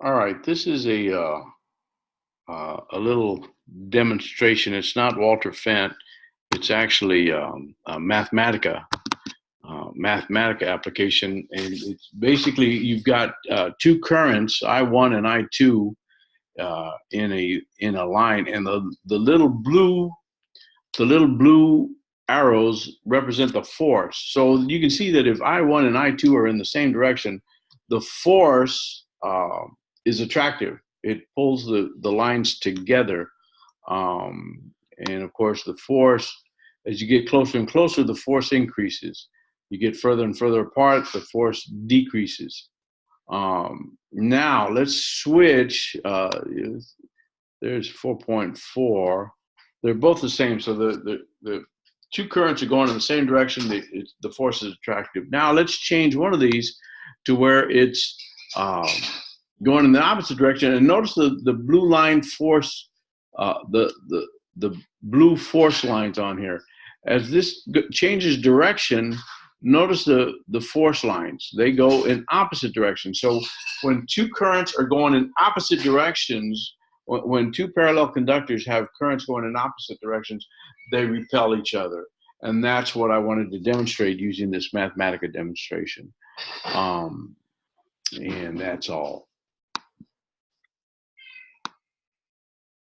All right, this is a little demonstration. It's not Walter Fent. It's actually a Mathematica application, and it's basically you've got two currents, I1 and I2, in a line, and the little blue arrows represent the force. So you can see that if I1 and I2 are in the same direction, the force is attractive. It pulls the lines together. Um, and of course, the force, as you get closer and closer, the force increases. You get further and further apart, the force decreases. Now let's switch. There's 4.4. They're both the same. So the two currents are going in the same direction. The force is attractive. Now let's change one of these to where it's going in the opposite direction. And notice the blue line force, the blue force lines on here. As this changes direction, notice the force lines. They go in opposite directions. So when two currents are going in opposite directions, when two parallel conductors have currents going in opposite directions, they repel each other. And that's what I wanted to demonstrate using this Mathematica demonstration. And that's all.